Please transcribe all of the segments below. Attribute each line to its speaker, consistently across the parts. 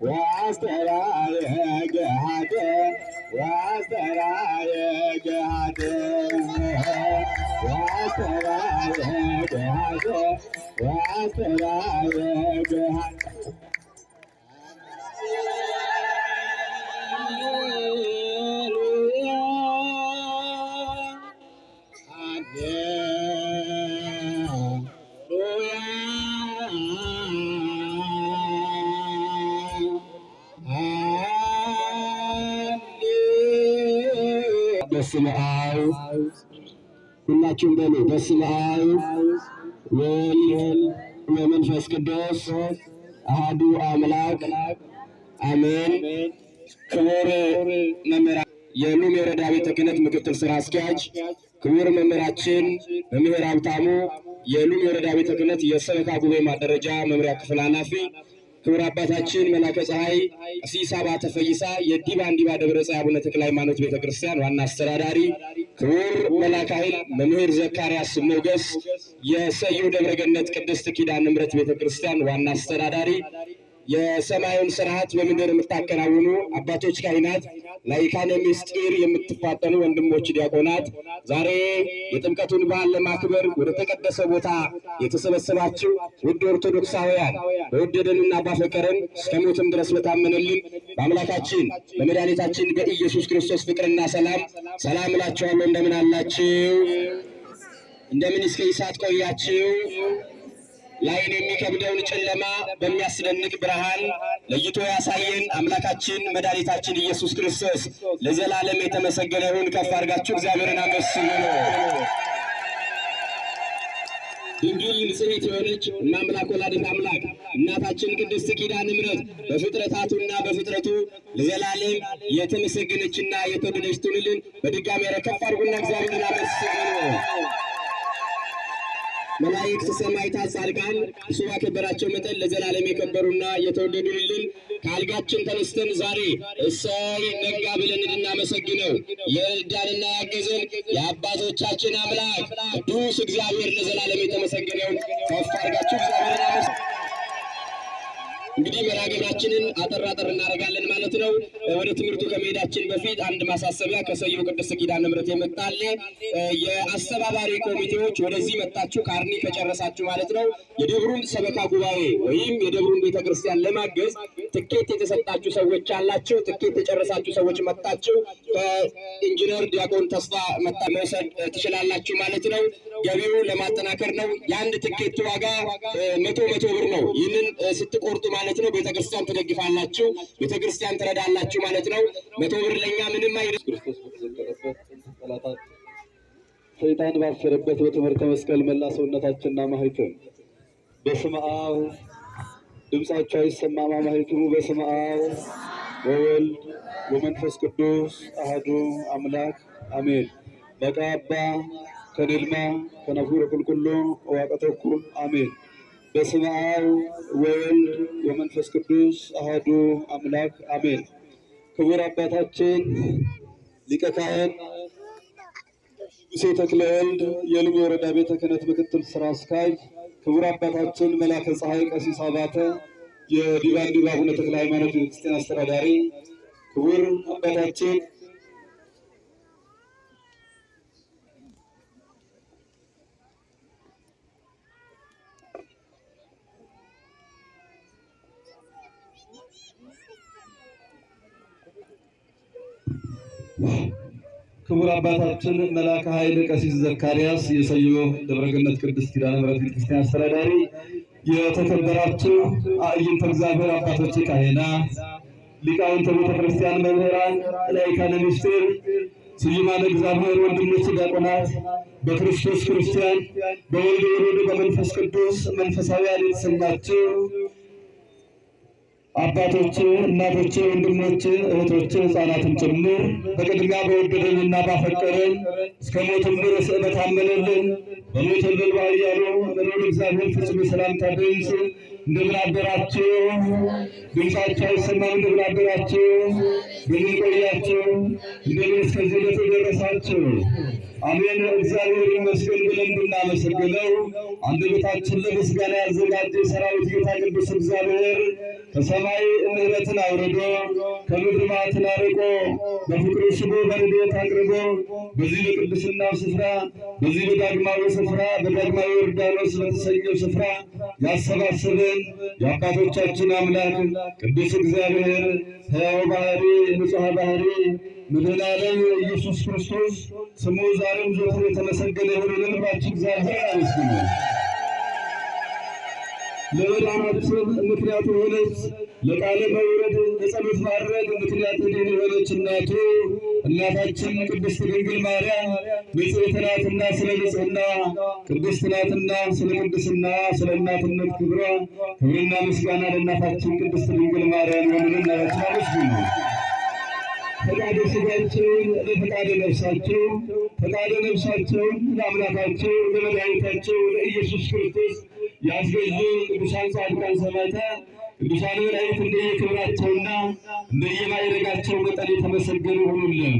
Speaker 1: ወአስተርአየ ገሃደ ወአስተርአየ ገሃደ ወአስተርአየ ገሃደ ወአስተርአየ ገሃደ በስመ አብ ሁላችሁም በሉ። በስመ አብ ወወልድ ወመንፈስ ቅዱስ አሐዱ አምላክ አሜን። ክቡር መምህር የሉም የወረዳ ቤተ ክህነት ምክትል ስራ አስኪያጅ፣ ክቡር መምህራችን መምህር ሀብታሙ የሉም የወረዳ ቤተ ክህነት የሰበካ ጉባኤ ማደረጃ መምሪያ ክፍል ኃላፊ፣ ክቡር አባታችን መላከ ፀሐይ ቀሲስ አባተ ፈይሳ የዲባ እንዲባ ደብረ ፀሐይ አቡነ ተክለ ሃይማኖት ቤተክርስቲያን ዋና አስተዳዳሪ፣ ክቡር መላከ ኃይል መምህር ዘካርያስ ሞገስ የሰዩ ደብረገነት ቅድስት ኪዳነ ምሕረት ቤተክርስቲያን ዋና አስተዳዳሪ፣ የሰማዩን ስርዓት በምድር የምታከናውኑ አባቶች ካህናት፣ ላይካነ ምስጢር የምትፋጠኑ ወንድሞች ዲያቆናት፣ ዛሬ የጥምቀቱን በዓል ለማክበር ወደ ተቀደሰ ቦታ የተሰበሰባችሁ ውድ ኦርቶዶክሳውያን በወደደንና ባፈቀረን እስከ ሞትም ድረስ በታመነልን በአምላካችን በመድኃኒታችን በኢየሱስ ክርስቶስ ፍቅርና ሰላም እላችኋለሁ። እንደምን አላችሁ? እንደምን እስከ ይሳት ቆያችሁ? ላይን የሚከብደውን ጨለማ በሚያስደንቅ ብርሃን ለይቶ ያሳየን አምላካችን መድኃኒታችን ኢየሱስ ክርስቶስ ለዘላለም የተመሰገነ ይሁን። ከፍ አድርጋችሁ እግዚአብሔርን አመስግኑ። ድንግል ንጽሕት የሆነች እናምላክ ወላዲተ አምላክ እናታችን ቅድስት ኪዳነ ምሕረት በፍጥረታቱና በፍጥረቱ ለዘላለም የተመሰገነችና የተወደደች ትሁንልን። በድጋሚ ከፍ አድርጉና እግዚአብሔርን አመስግኑ። መላእክት፣ ሰማዕታት፣ ጻድቃን እሱ ባከበራቸው መጠን ለዘላለም የከበሩና የተወደዱልን ከአልጋችን ተነስተን ዛሬ እሰይ ነጋ ብለን እንድናመሰግነው የረዳንና ያገዘን የአባቶቻችን አምላክ ቅዱስ እግዚአብሔር ለዘላለም የተመሰገነውን ከፍ አድርጋችሁ እግዚአብሔርን አመስግኑ። እንግዲህ መርሐ ግብራችንን አጠር እናደርጋለን ማለት ነው። ወደ ትምህርቱ ከመሄዳችን በፊት አንድ ማሳሰቢያ ከሰየው ቅድስት ኪዳነ ምሕረት የመጣለ የአስተባባሪ ኮሚቴዎች ወደዚህ መጣችሁ ካርኒ ከጨረሳችሁ ማለት ነው የደብሩን ሰበካ ጉባኤ ወይም የደብሩን ቤተክርስቲያን ለማገዝ ትኬት የተሰጣችሁ ሰዎች አላችሁ። ትኬት የጨረሳችሁ ሰዎች መጣችሁ ከኢንጂነር ዲያቆን ተስፋ መውሰድ ትችላላችሁ ማለት ነው። ገቢው ለማጠናከር ነው። የአንድ ትኬት ዋጋ መቶ ብር ነው። ይህንን ስትቆርጡ ማለት ነው ቤተክርስቲያን ትደግፋላችሁ፣ ቤተክርስቲያን ትረዳላችሁ ማለት ነው። 100 ብር ለኛ ምንም አይደለም። ክርስቶስ በተሰቀለበት ጠላታት ሰይጣን ባሰረበት በትምህርተ መስቀል መላ ሰውነታችንና ማህተም በስመ አብ ድምጻቸው አይሰማማ ማህተሙ በስመ አብ ወወልድ ወመንፈስ ቅዱስ አሐዱ አምላክ አሜን። በቃባ ከንልማ ከነፉረ ቁልቁሎ ወቀተኩ አሜን። በስመ አብ ወወልድ ወመንፈስ ቅዱስ አሐዱ አምላክ አሜን። ክቡር አባታችን ሊቀ ካህን ሙሴ ተክለወልድ የሉም ወረዳ ቤተ ክህነት ምክትል ስራ አስኪያጅ፣ ክቡር አባታችን መላከ ፀሐይ ቀሲስ አባተ የዲባ እንዲባ አቡነ ተክለ ሃይማኖት ቤተክርስቲያን አስተዳዳሪ፣ ክቡር አባታችን ክቡር አባታችን መላከ ኃይል ቀሲስ ዘካርያስ የሰዮ ደብረገነት ቅድስት ኪዳነ ምሕረት ቤተክርስቲያን አስተዳዳሪ፣ የተከበራችሁ አዕይንተ እግዚአብሔር አባቶች ካህናት፣ ሊቃውንተ ቤተክርስቲያን፣ መምህራን፣ ላይካነ ምስጢር፣ ስዩማነ እግዚአብሔር ወንድሞች ዲያቆናት፣ በክርስቶስ ክርስቲያን በወልድ ውሉድ በመንፈስ ቅዱስ መንፈሳውያን የተሰኛችሁ አባቶች፣ እናቶች፣ ወንድሞች፣ እህቶች፣ ሕፃናትን ጭምር በቅድሚያ በወደደንና ባፈቀረን እስከ ሞትም ድረስ በታመነልን በሞተልን ባያሉ በልዑል እግዚአብሔር ፍጹም ሰላምታ ድምፅ እንደምን አደራችሁ? ድምፃችሁ አይሰማም? እንደምን አደራችሁ? እንደምን ቆያችሁ? እንደምን እስከዚህ ዕለት ደረሳችሁ? አሜን። እግዚአብሔር ይመስገን ብለን እንድናመሰግነው አንደበታችን ለምስጋና ያዘጋጀ ሰራዊት ጌታ ቅዱስ እግዚአብሔር
Speaker 2: ከሰማይ ምሕረትን አውርዶ ከምድር መዓትን አርቆ በፍቅሩ ስቦ በረድኤት አቅርቦ በዚህ በቅድስናው ስፍራ በዚህ በዳግማዊ ስፍራ በዳግማዊ ዮርዳኖስ በተሰኘው ስፍራ ያሰባሰበን የአባቶቻችን አምላክ ቅዱስ እግዚአብሔር ሕያው ባሕሪ ንጹሕ ባሕሪ መድኃኔ ዓለም ኢየሱስ ክርስቶስ ስሙ ዛሬም ዘወትር የተመሰገነ ይሁን። ልባችን እግዚአብሔር አመስግኑ። ለመዳናችን ምክንያት የሆነች ለቃለ መውረድ ለጸሎት ማድረግ ምክንያት የሆነች እናታችን ቅድስት ድንግል ማርያም ንጽሕት ናትና ስለ ንጽሕና ቅድስት ናትና ስለ ቅድስና ስለ እናትነት ክብሯ ክብርና ምስጋና ለእናታችን ቅድስት ድንግል ማርያም ይሁን። እናታችን አመስግኑ። ፈቃደ ሥጋቸውን ለፈቃደ ነፍሳቸው ፈቃደ ነፍሳቸውን ለአምላካቸው ለመድኃኒታቸው ለኢየሱስ ክርስቶስ ያስገዙ ቅዱሳን ጻድቃን ሰማዕታት ቅዱሳን መላእክት እንደየክብራቸውና እንደየማዕረጋቸው መጠን የተመሰገኑ ይሁኑልን።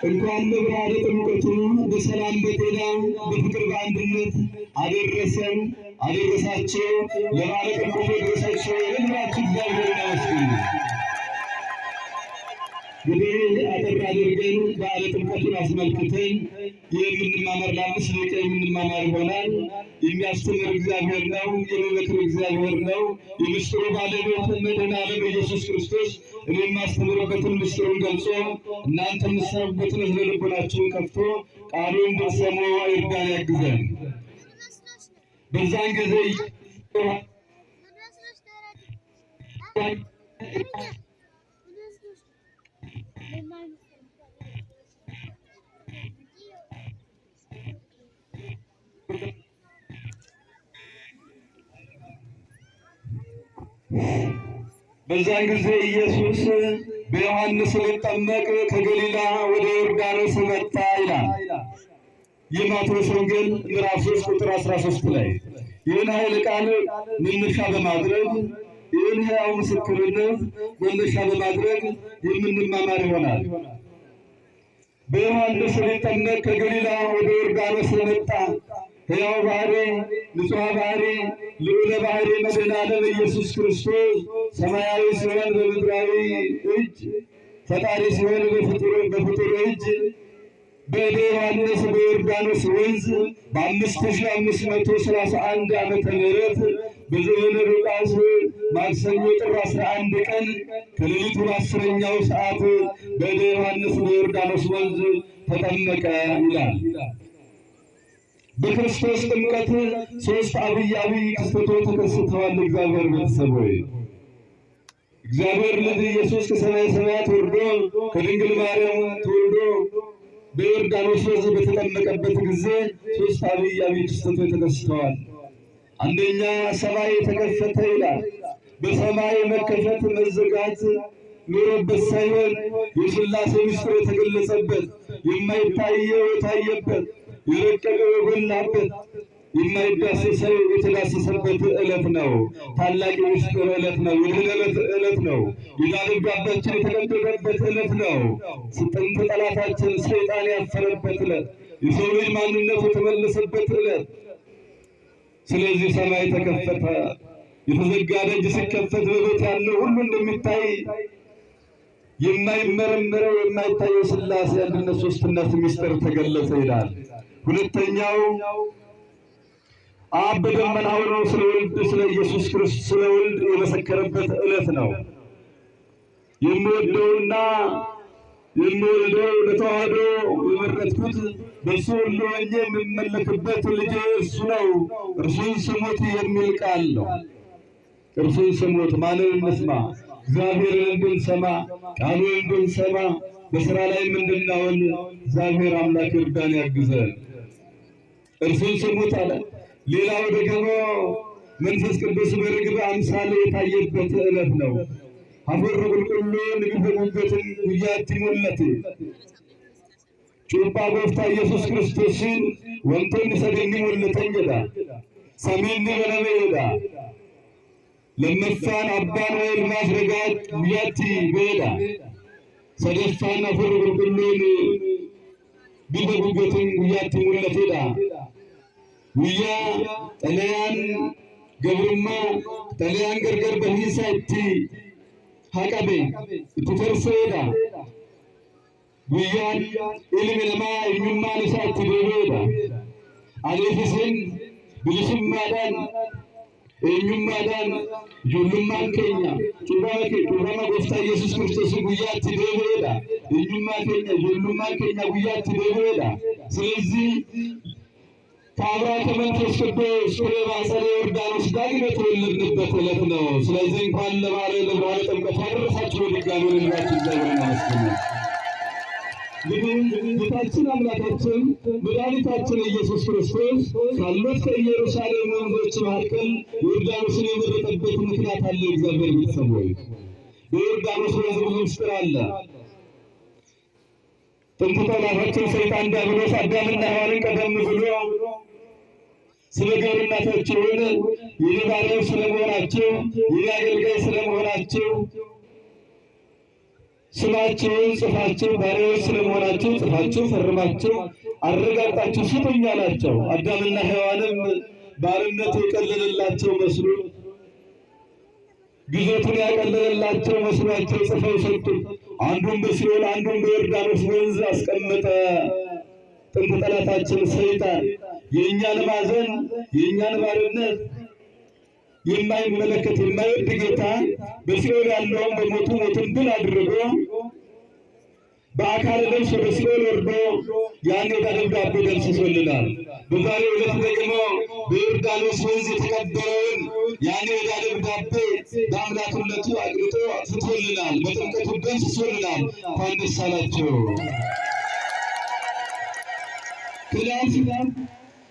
Speaker 2: እንኳን ለብርሃነ ጥምቀቱ በሰላም በጤና በፍቅር በአንድነት አደረሰን አደረሳቸው። ለበዓለ ጥምቀቱ የደረሳቸው የሁላችሁ እግዚአብሔር ይመስገን። እንግዲህ አጠር አድርገን በዓለ ጥምቀቱን አስመልክተን የምንማማር ለአምስት ደቂቃ የምንማማር ይሆናል። የሚያስተምር እግዚአብሔር ነው፣ የሚመክር እግዚአብሔር ነው። የምስጢሩ ባለቤት መድኃኔ ዓለም ኢየሱስ ክርስቶስ እኔ የማስተምርበትን ምስጢሩን ገልጾ እናንተ የምትሰሙበትን እዝነ ልቦናችሁን ከፍቶ ቃሉን እንድትሰሙ ይርዳን ያግዘን። በዛን ጊዜ በዛን ጊዜ ኢየሱስ በዮሐንስ ሊጠመቅ ከገሊላ ወደ ዮርዳኖስ መጣ ይላል የማቴዎስ ወንጌል ምዕራፍ 3 ቁጥር 13 ላይ። ይህን ኃይለ ቃል መነሻ በማድረግ ይህን ሕያው ምስክርነት መነሻ በማድረግ የምንማማር ይሆናል። በዮሐንስ ሊጠመቅ ከገሊላ ወደ ዮርዳኖስ መጣ። ሕያው ባሕሪ ንጹሕ ባሕሪ ልዑለ ባሕሪ መድኃኔ ዓለም ኢየሱስ ክርስቶስ ሰማያዊ ሲሆን በምድራዊ እጅ ፈጣሪ ሲሆን በፍጡር እጅ በእደ ዮሐንስ በዮርዳኖስ ወንዝ በ5531 ዓመተ ምህረት በዘመነ ሉቃስ ማክሰኞ ጥር 11 ቀን ከሌሊቱ 10ኛው ሰዓት በእደ ዮሐንስ በዮርዳኖስ ወንዝ ተጠመቀ ይላል። በክርስቶስ ጥምቀት ሶስት አብያዊ ክስተቶች ተከስተዋል። እግዚአብሔር ቤተሰቦች እግዚአብሔር ልጅ ኢየሱስ ከሰማየ ሰማያት ወርዶ ከድንግል ማርያም ተወልዶ በዮርዳኖስ ወንዝ በተጠመቀበት ጊዜ ሶስት አብያዊ ክስተቶች ተከስተዋል። አንደኛ ሰማይ ተከፈተ ይላል። በሰማይ መከፈት መዘጋት ኑሮበት ሳይሆን የሥላሴ ምስጢር የተገለጸበት የማይታየው የታየበት የረቀቀው የጎላበት የማይዳሰሰው የተዳሰሰበት ዕለት ነው። ታላቅ ምስጢር ዕለት ነው። የድኅነት ዕለት ነው። የዕዳ ደብዳቤያችን የተቀደደበት ዕለት ነው። ጥንት ጠላታችን ሰይጣን ያፈረበት ዕለት፣ የሰው ልጅ ማንነቱ የተመለሰበት ዕለት። ስለዚህ ሰማይ ተከፈተ። የተዘጋ ደጅ ሲከፈት በቤት ያለው ሁሉ እንደሚታይ የማይመረመረው የማይታየው ሥላሴ አንድነት ሦስትነት ምስጢር ተገለጸ ይላል። ሁለተኛው አብ በደመና ሆኖ ስለ ወልድ ስለ ኢየሱስ ክርስቶስ ስለ ወልድ የመሰከረበት ዕለት ነው። የምወደውና የምወልደው ለተዋህዶ የመረጥኩት በእሱ ሁሉ ሆኜ የምመለክበት ልጄ እርሱ ነው፣ እርሱን ስሙት የሚል ቃል ነው። እርሱን ስሙት ማንን እንስማ? እግዚአብሔርን እንድንሰማ ቃሉን እንድንሰማ በሥራ ላይም እንድናውል እግዚአብሔር አምላክ ይርዳን ያግዘን። እርሱን ስሙት አለ። ሌላው ደግሞ መንፈስ ቅዱስ በርግብ አምሳል የታየበት ዕለት ነው። ሀፈር ቁልቁሉ ንግፍ ጉበትን ጉያት ይሞለት ጩባ ጎፍታ ኢየሱስ ክርስቶስን ወንቶን ሰደኒ ሞለተኝ ዳ ሰሚኒ በለመ ዳ ለመፋን አባን ወይል ማስረጋት ጉያት በዳ ሰደፋን ሀፈር ቁልቁሉን ቢበ ጉበትን ጉያት ይሞለት ዳ ጉያ ጠለያን ገብርማ ጠሊያን ገርገር በሂሳ እቲ ሀቀቤ እትተርሰዳ ጉያን ኢልሚ ነማ ኢኙማን ኢሳ እት ደቤዳ አሌፊስን ብልስማዳን eenyummaadhaan ijoollummaan keenya cubbama gooftaa Yesuus Kiristoos guyyaatti deebi'eedha. Eenyummaa keenya ijoollummaan keenya guyyaatti deebi'eedha. ስለዚህ ከአብራከ መንፈስ ቅዱስ ፍሬ ማኅፀነ ዮርዳኖስ ዳግም የተወለድንበት ዕለት ነው። ስለዚህ እንኳን ለበዓለ ጥምቀት አደረሳችሁ። በድጋሚ ልባችን እግዚአብሔርን እናመስግን። ጌታችን አምላካችን መድኃኒታችን ኢየሱስ ክርስቶስ ካሉት ከኢየሩሳሌም ወንዞች መካከል ዮርዳኖስን የመረጠበት ምክንያት አለ። እግዚአብሔር ቤተሰቦች በዮርዳኖስ ወንዝ ብዙ ምስጢር አለ። ጥንት ጠላታችን ሰይጣን ዲያብሎስ አዳምና ሔዋንን ቀደም ብሎ ስለ ገብረ እናታቸውን የኔ ባሪያዎች ስለመሆናቸው የኔ አገልጋይ ስለመሆናቸው ስማቸውን ጽፋችሁ ባሪያዎች ስለመሆናችሁ ጽፋችሁ ፈርማችሁ አረጋግጣችሁ ስጡኝ አላቸው። አዳምና ሔዋንም ባርነቱ የቀለለላቸው መስሎ ግዞቱን ያቀለለላቸው መስሏቸው ጽፈው ሰጡት። አንዱን በሲኦል አንዱን በዮርዳኖስ ወንዝ አስቀመጠ። ጥንት ጠላታችን ሰይጣን የእኛን ማዘን የእኛን ባርነት የማይመለከት የማይወድ ጌታ በሲኦል ያለውን በሞቱ ሞትን ድል አድርጎ በአካል ለብሶ በሲኦል ወርዶ ያን ዕዳ ደብዳቤ ደምስሶልናል። በዛሬው ዕለት ደግሞ በዮርዳኖስ ወንዝ የተቀበረውን ያን ዕዳ ደብዳቤ በአምላክነቱ አቅልጦ አጥፍቶልናል። በጥምቀቱ ደምስሶልናል። እንኳን ደስ አላችሁ።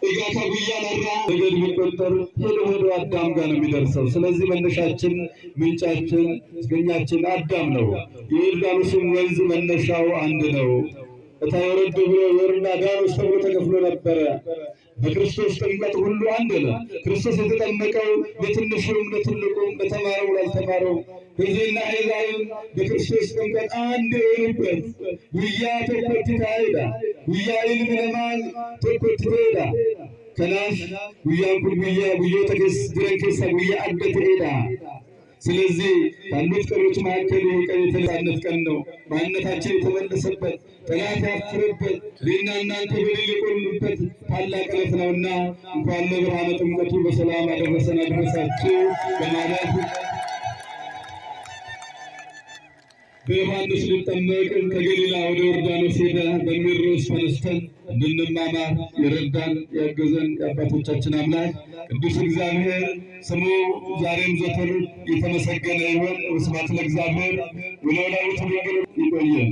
Speaker 2: እጋታ ጉያ ነራ ነገድ ቢቆጠር ሄዶ አዳም ጋር ነው የሚደርሰው። ስለዚህ መነሻችን ምንጫችን እስገኛችን አዳም ነው። የዮርዳኖስም ወንዝ መነሻው አንድ ነው። እታ ወረድ ብሎ ዮርዳኖስ ተብሎ ተከፍሎ ነበረ። በክርስቶስ ጥምቀት ሁሉ አንድ ነው። ክርስቶስ የተጠመቀው ለትንሹም ለትልቁም ለተማረው ላልተማረው ሕዝብና አሕዛብም በክርስቶስ ጥምቀት አንድ የሆኑበት ጉያ ተኮትታ ሄዳ ጉያ ኢልሚ ነማን ተኮትታ ሄዳ ከናፍ ጉያን ኩን ጉዮ ተከስ ድረን ከሳ ጉያ አደት ሄዳ። ስለዚህ ካሉት ቀኖች መካከል ይህ ቀን የተነሳነት ቀን ነው። ማንነታችን የተመለሰበት ጠላት ያፈረበት እኔና እናንተ በድል የቆምንበት ታላቅ ዕለት ነውና እንኳን ለብርሃነ ጥምቀቱ በሰላም አደረሰን አደረሳችሁ በማለት በዮሐንስ ሊጠመቅ ከገሊላ ወደ ዮርዳኖስ ሄደ በሚል ርዕስ ተነስተን እንድንማማር የረዳን ያገዘን የአባቶቻችን አምላክ ቅዱስ እግዚአብሔር ስሙ ዛሬም ዘወትር የተመሰገነ ይሁን። ወስብሐት ለእግዚአብሔር ወለወላዲቱ ድንግል። ይቆየን።